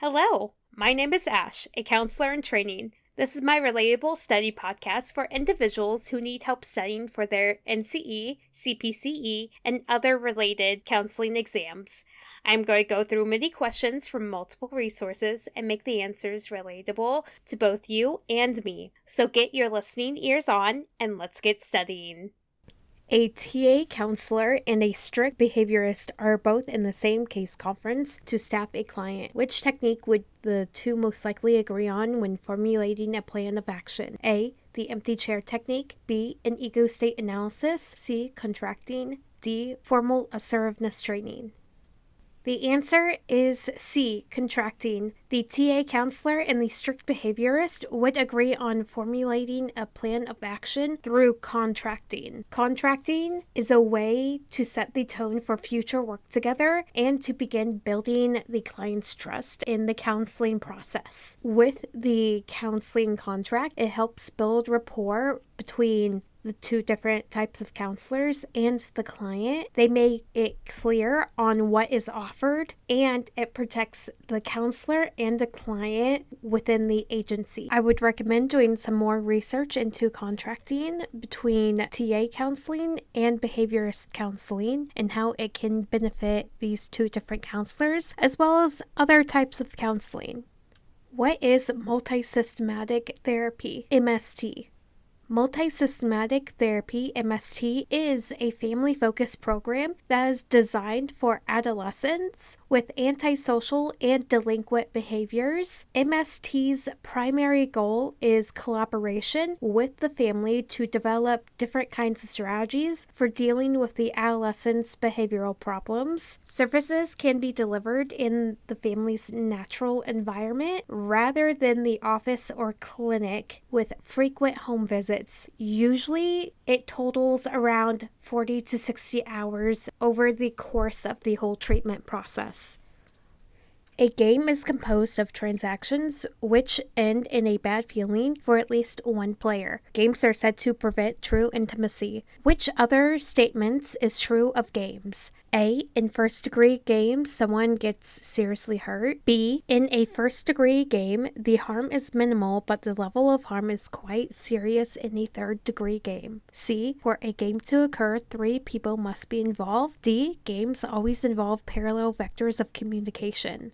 Hello, my name is Ash, a counselor in training. This is my Relatable study podcast for individuals who need help studying for their NCE, CPCE, and other related counseling exams. I'm going to go through many questions from multiple resources and make the answers relatable to both you and me. So get your listening ears on and let's get studying. A TA counselor and a strict behaviorist are both in the same case conference to staff a client. Which technique would the two most likely agree on when formulating a plan of action? A. The empty chair technique. B. An ego state analysis. C. Contracting. D. Formal assertiveness training. The answer is C, contracting. The TA counselor and the strict behaviorist would agree on formulating a plan of action through contracting. Contracting is a way to set the tone for future work together and to begin building the client's trust in the counseling process. With the counseling contract, it helps build rapport between the two different types of counselors and the client. They make it clear on what is offered, and it protects the counselor and the client within the agency. I would recommend doing some more research into contracting between TA counseling and behaviorist counseling and how it can benefit these two different counselors, as well as other types of counseling. What is multisystematic therapy, MST? Multisystematic therapy, MST, is a family-focused program that is designed for adolescents with antisocial and delinquent behaviors. MST's primary goal is collaboration with the family to develop different kinds of strategies for dealing with the adolescent's behavioral problems. Services can be delivered in the family's natural environment rather than the office or clinic with frequent home visits. Usually, it totals around 40 to 60 hours over the course of the whole treatment process. A game is composed of transactions which end in a bad feeling for at least one player. Games are said to prevent true intimacy. Which other statements is true of games? A. In first-degree games, someone gets seriously hurt. B. In a first-degree game, the harm is minimal, but the level of harm is quite serious in a third-degree game. C. For a game to occur, 3 people must be involved. D. Games always involve parallel vectors of communication.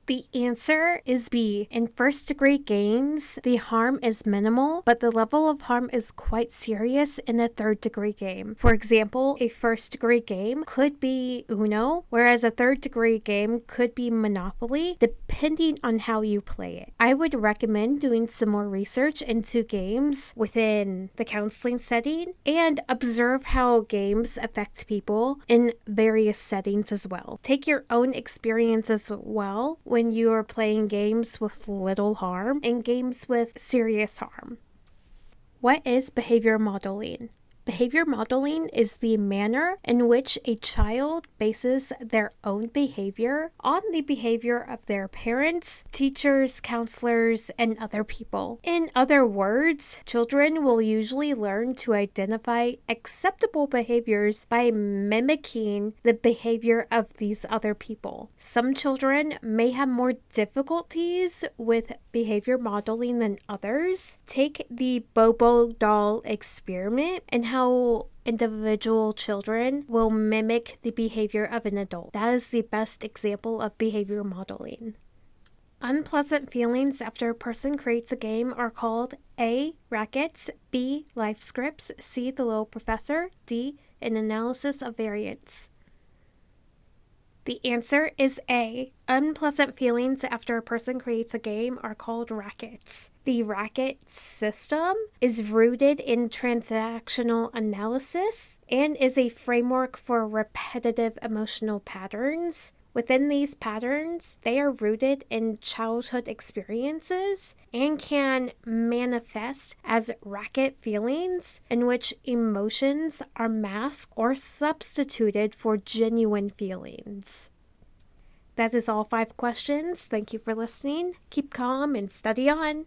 The answer is B. In first-degree games, the harm is minimal, but the level of harm is quite serious in a third-degree game. For example, a first-degree game could be Uno, whereas a third-degree game could be Monopoly, depending on how you play it. I would recommend doing some more research into games within the counseling setting and observe how games affect people in various settings as well. Take your own experience as well when you are playing games with little harm and games with serious harm. What is behavior modeling? Behavior modeling is the manner in which a child bases their own behavior on the behavior of their parents, teachers, counselors, and other people. In other words, children will usually learn to identify acceptable behaviors by mimicking the behavior of these other people. Some children may have more difficulties with behavior modeling than others. Take the Bobo doll experiment and how individual children will mimic the behavior of an adult. That is the best example of behavior modeling. Unpleasant feelings after a person creates a game are called A. Rackets, B. Life scripts, C. The Little Professor, D. An analysis of variance. The answer is A. Unpleasant feelings after a person creates a game are called rackets. The racket system is rooted in transactional analysis and is a framework for repetitive emotional patterns. Within these patterns, they are rooted in childhood experiences and can manifest as racket feelings in which emotions are masked or substituted for genuine feelings. That is all 5 questions. Thank you for listening. Keep calm and study on.